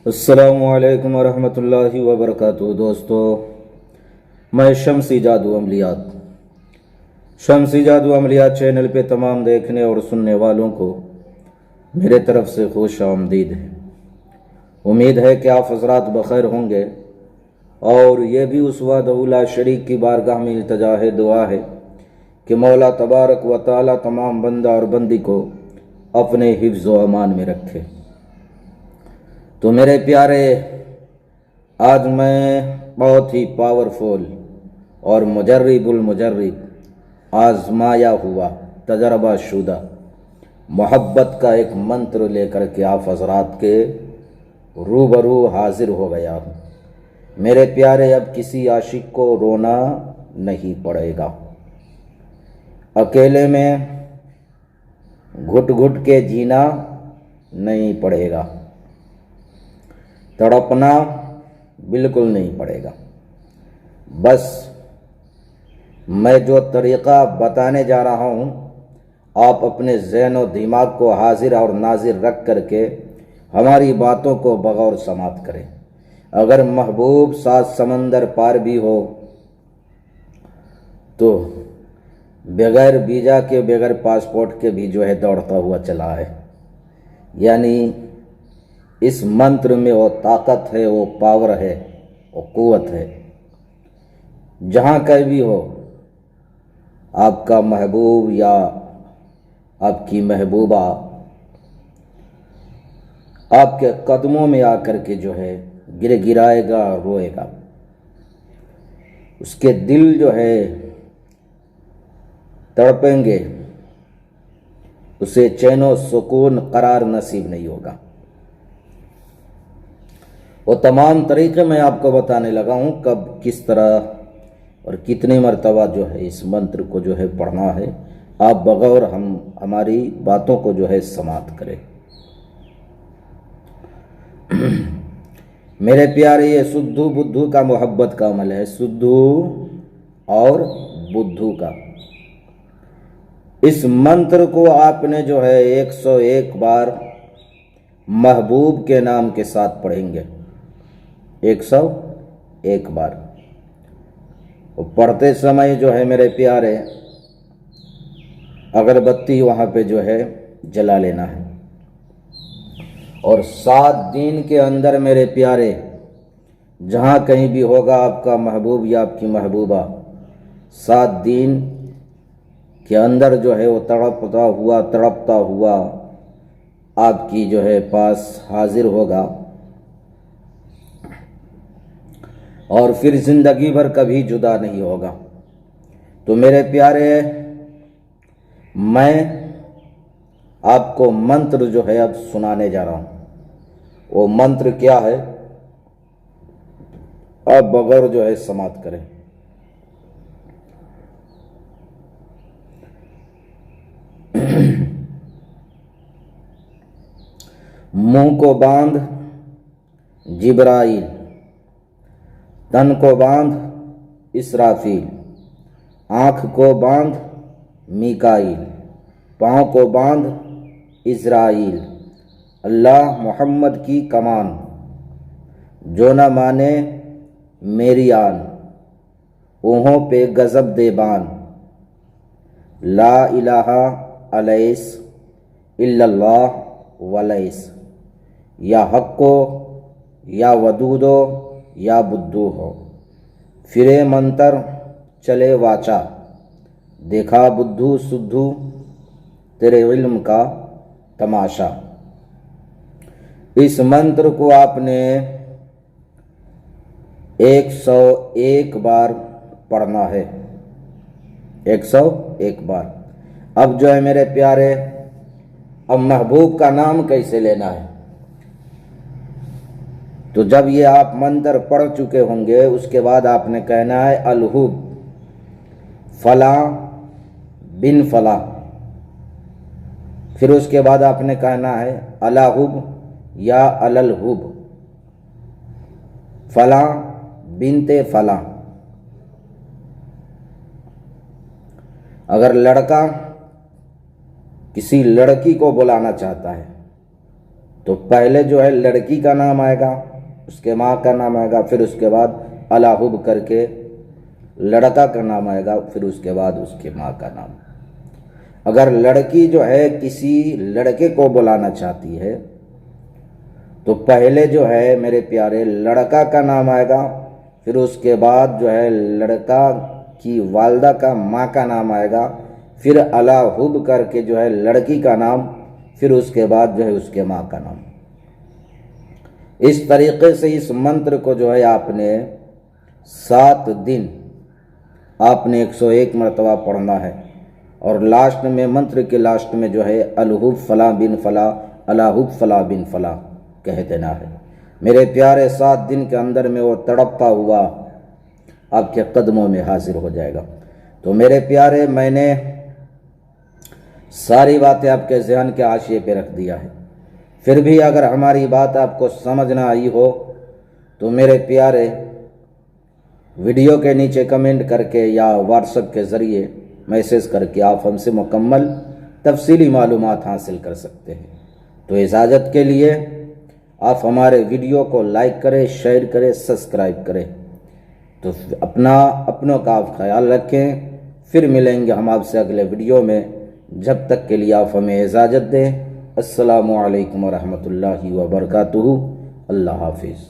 السلام علیکم ورحمۃ اللہ وبرکاتہ دوستو، میں شمسی جادو عملیات چینل پہ تمام دیکھنے اور سننے والوں کو میرے طرف سے خوش آمدید ہے۔ امید ہے کہ آپ حضرات بخیر ہوں گے، اور یہ بھی اس وحدہ لا شریک کی بارگاہ میں التجا ہے، دعا ہے کہ مولا تبارک و تعالی تمام بندہ اور بندی کو اپنے حفظ و امان میں رکھے۔ تو میرے پیارے، آج میں بہت ہی پاورفل اور مجرب المجرب، آزمایا ہوا، تجربہ شدہ محبت کا ایک منتر لے کر کے آپ حضرات کے روبرو حاضر ہو گیا ہوں۔ میرے پیارے، اب کسی عاشق کو رونا نہیں پڑے گا، اکیلے میں گھٹ گھٹ کے جینا نہیں پڑے گا، تڑپنا بالکل نہیں پڑے گا۔ بس میں جو طریقہ بتانے جا رہا ہوں، آپ اپنے ذہن و دماغ کو حاضر اور ناظر رکھ کر کے ہماری باتوں کو بغور سماعت کریں۔ اگر محبوب 7 سمندر پار بھی ہو تو بغیر ویزا کے، بغیر پاسپورٹ کے بھی دوڑتا ہوا چلا ہے۔ یعنی اس منتر میں وہ طاقت ہے، وہ پاور ہے، وہ قوت ہے۔ جہاں کہیں بھی ہو، آپ کا محبوب یا آپ کی محبوبہ آپ کے قدموں میں آ کر کے گر گرائے گا، روئے گا۔ اس کے دل تڑپیں گے، اسے چین و سکون قرار نصیب نہیں ہوگا۔ وہ تمام طریقے میں آپ کو بتانے لگا ہوں، کب، کس طرح اور کتنی مرتبہ اس منتر کو پڑھنا ہے۔ آپ بغور ہماری باتوں کو سماعت کریں۔ میرے پیارے، یہ سدھو بدھو کا محبت کا عمل ہے، سدھو اور بدھو کا۔ اس منتر کو آپ نے 101 بار محبوب کے نام کے ساتھ پڑھیں گے، 101 بار۔ پڑھتے سمے میرے پیارے، اگربتی وہاں پہ جلا لینا ہے، اور 7 دن کے اندر میرے پیارے، جہاں کہیں بھی ہوگا آپ کا محبوب یا آپ کی محبوبہ، 7 دن کے اندر وہ تڑپتا ہوا آپ کی پاس حاضر ہوگا، اور پھر زندگی بھر کبھی جدا نہیں ہوگا۔ تو میرے پیارے، میں آپ کو منتر اب سنانے جا رہا ہوں۔ وہ منتر کیا ہے، آپ بغور سماعت کریں۔ منہ کو باندھ جبرائیل، تن کو باندھ اسرافیل، آنکھ کو باندھ میکائیل، پاؤں کو باندھ عزرائیل، اللہ محمد کی کمان، جو نہ مانے میری آن، اوہوں پہ غضب دے بان، لا الہ الیس الا اللہ ولیس، یا حقو یا ودودو یا بدو ہو، فرے منتر چلے واچا، دیکھا بدھو سدھو تیرے علم کا تماشا۔ اس منتر کو آپ نے 101 بار پڑھنا ہے، 101 بار۔ اب میرے پیارے، اب محبوب کا نام کیسے لینا ہے؟ تو جب یہ آپ منتر پڑھ چکے ہوں گے، اس کے بعد آپ نے کہنا ہے الحب فلاں بن فلاں، پھر اس کے بعد آپ نے کہنا ہے الحب یا الحب فلاں بنت فلاں۔ اگر لڑکا کسی لڑکی کو بلانا چاہتا ہے تو پہلے جو ہے لڑکی کا نام آئے گا، اس کے ماں کا نام آئے گا، پھر اس کے بعد الاحب کر کے لڑکا کا نام آئے گا، پھر اس کے بعد اس کے ماں کا نام۔ اگر لڑکی جو ہے کسی لڑکے کو بلانا چاہتی ہے تو پہلے جو ہے میرے پیارے لڑکا کا نام آئے گا، پھر اس کے بعد جو ہے لڑکا کی والدہ کا ماں کا نام آئے گا، پھر الاحب کر کے جو ہے لڑکی کا نام، پھر اس کے بعد جو ہے اس کے ماں کا نام۔ اس طریقے سے اس منتر کو جو ہے آپ نے 7 دن آپ نے 101 مرتبہ پڑھنا ہے، اور لاسٹ میں منتر کے لاسٹ میں جو ہے الحب فلاں بن فلاں، الاحب فلاں بن فلاں کہہ دینا ہے۔ میرے پیارے 7 دن کے اندر میں وہ تڑپتا ہوا آپ کے قدموں میں حاضر ہو جائے گا۔ تو میرے پیارے، میں نے ساری باتیں آپ کے ذہن کے حاشیے پہ رکھ دیا ہے، پھر بھی اگر ہماری بات آپ کو سمجھ نہ آئی ہو تو میرے پیارے ویڈیو کے نیچے کمنٹ کر کے یا واٹس ایپ کے ذریعے میسیج کر کے آپ ہم سے مکمل تفصیلی معلومات حاصل کر سکتے ہیں۔ تو اجازت کے لیے آپ ہمارے ویڈیو کو لائک کریں، شیئر کریں، سبسکرائب کریں۔ تو اپنوں کا آپ خیال رکھیں، پھر ملیں گے ہم آپ سے اگلے ویڈیو میں، جب تک کے لیے آپ ہمیں اجازت دیں۔ السلام علیکم ورحمۃ اللہ وبرکاتہ۔ اللہ حافظ۔